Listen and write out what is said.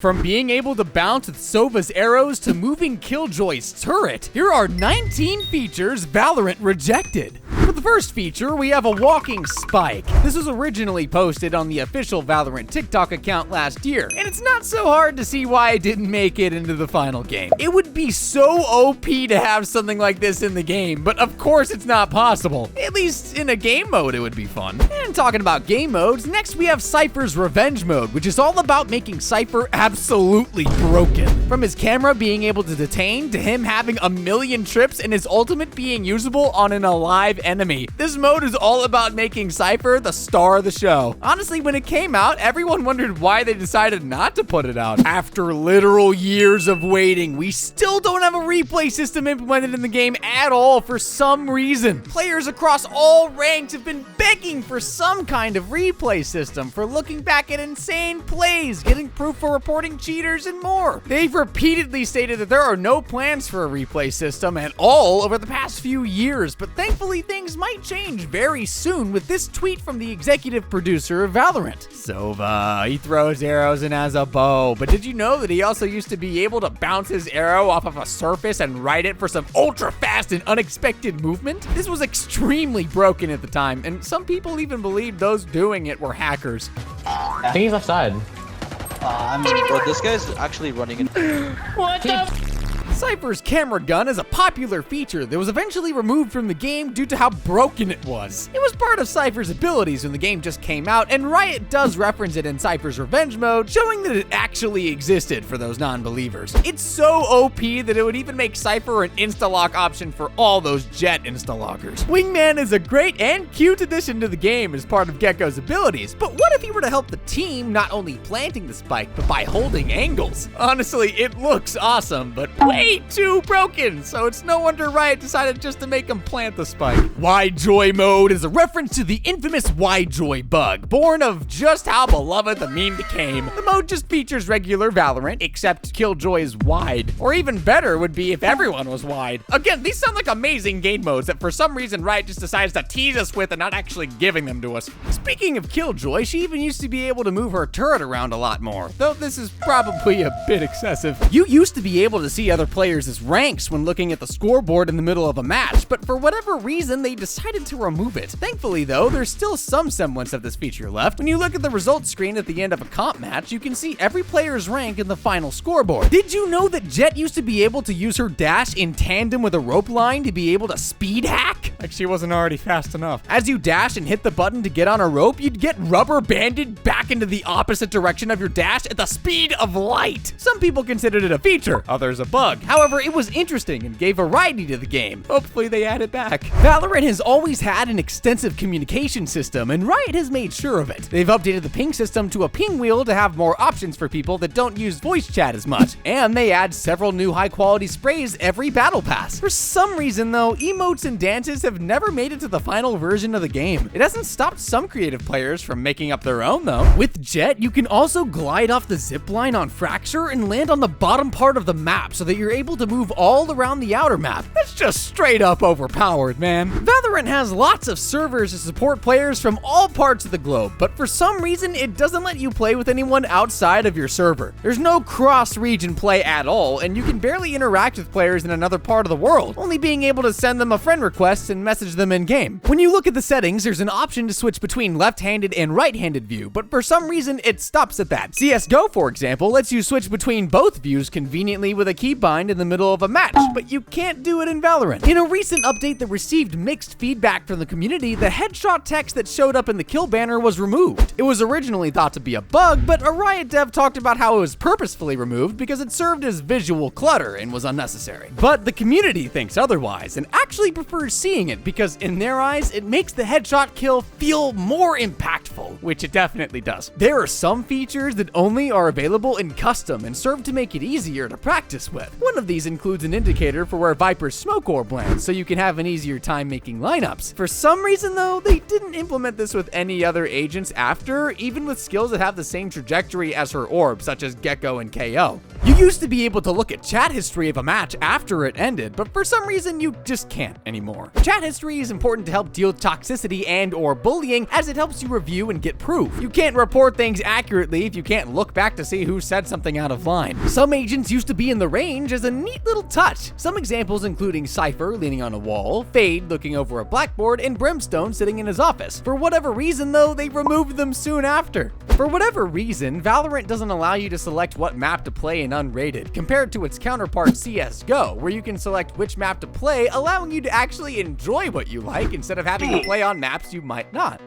From being able to bounce with Sova's arrows to moving Killjoy's turret, here are 19 features Valorant rejected. For the first feature, we have a walking spike. This was originally posted on the official Valorant TikTok account last year, and it's not so hard to see why it didn't make it into the final game. It would be so OP to have something like this in the game, but of course it's not possible. At least in a game mode it would be fun. And talking about game modes, next we have Cypher's Revenge mode, which is all about making Cypher absolutely broken. From his camera being able to detain, to him having a million trips and his ultimate being usable on an alive enemy. This mode is all about making Cypher the star of the show. Honestly, when it came out, everyone wondered why they decided not to put it out. After literal years of waiting, we still don't have a replay system implemented in the game at all for some reason. Players across all ranks have been begging for some kind of replay system for looking back at insane plays, getting proof for reporting cheaters, and more. They've repeatedly stated that there are no plans for a replay system at all over the past few years, but thankfully things might change very soon with this tweet from the executive producer of Valorant. Sova, he throws arrows and has a bow, but did you know that he also used to be able to bounce his arrow off of a surface and ride it for some ultra fast and unexpected movement? This was extremely broken at the time, and some people even believed those doing it were hackers. I think he's left side. Bro, this guy's actually running in. What the? Cypher's camera gun is a popular feature that was eventually removed from the game due to how broken it was. It was part of Cypher's abilities when the game just came out, and Riot does reference it in Cypher's Revenge mode, showing that it actually existed for those non-believers. It's so OP that it would even make Cypher an insta-lock option for all those Jet insta-lockers. Wingman is a great and cute addition to the game as part of Gekko's abilities, but what if he were to help the team not only planting the spike, but by holding angles? Honestly, it looks awesome, but way too broken, so it's no wonder Riot decided just to make him plant the spike. Wide-Joy mode is a reference to the infamous Wide-Joy bug, born of just how beloved the meme became. The mode just features regular Valorant, except Killjoy is wide. Or even better would be if everyone was wide. Again, these sound like amazing game modes that for some reason Riot just decides to tease us with and not actually giving them to us. Speaking of Killjoy, she even used to be able to move her turret around a lot more, though this is probably a bit excessive. You used to be able to see other players as ranks when looking at the scoreboard in the middle of a match, but for whatever reason, they decided to remove it. Thankfully, though, there's still some semblance of this feature left. When you look at the results screen at the end of a comp match, you can see every player's rank in the final scoreboard. Did you know that Jet used to be able to use her dash in tandem with a rope line to be able to speed hack? Like she wasn't already fast enough. As you dash and hit the button to get on a rope, you'd get rubber banded back into the opposite direction of your dash at the speed of light. Some people considered it a feature, others a bug. However, it was interesting and gave variety to the game. Hopefully they add it back. Valorant has always had an extensive communication system, and Riot has made sure of it. They've updated the ping system to a ping wheel to have more options for people that don't use voice chat as much, and they add several new high-quality sprays every battle pass. For some reason, though, emotes and dances have never made it to the final version of the game. It hasn't stopped some creative players from making up their own, though. With Jet, you can also glide off the zip line on Fracture and land on the bottom part of the map so that you're able to move all around the outer map. That's just straight up overpowered, man. Valorant has lots of servers to support players from all parts of the globe, but for some reason, it doesn't let you play with anyone outside of your server. There's no cross-region play at all, and you can barely interact with players in another part of the world, only being able to send them a friend request and message them in-game. When you look at the settings, there's an option to switch between left-handed and right-handed view, but for some reason, it stops at that. CSGO, for example, lets you switch between both views conveniently with a keybind in the middle of a match, but you can't do it in Valorant. In a recent update that received mixed feedback from the community, the headshot text that showed up in the kill banner was removed. It was originally thought to be a bug, but a Riot dev talked about how it was purposefully removed because it served as visual clutter and was unnecessary. But the community thinks otherwise and actually prefers seeing it because in their eyes, it makes the headshot kill feel more impactful, which it definitely does. There are some features that only are available in custom and serve to make it easier to practice with. One of these includes an indicator for where Viper's smoke orb lands, so you can have an easier time making lineups. For some reason though, they didn't implement this with any other agents after, even with skills that have the same trajectory as her orb, such as Gekko and KO. You used to be able to look at chat history of a match after it ended, but for some reason you just can't anymore. Chat history is important to help deal with toxicity and or bullying, as it helps you review and get proof. You can't report things accurately if you can't look back to see who said something out of line. Some agents used to be in the range as a neat little touch. Some examples including Cypher leaning on a wall, Fade looking over a blackboard, and Brimstone sitting in his office. For whatever reason though, they removed them soon after. For whatever reason, Valorant doesn't allow you to select what map to play in unrated, compared to its counterpart CSGO, where you can select which map to play, allowing you to actually enjoy what you like instead of having to play on maps you might not.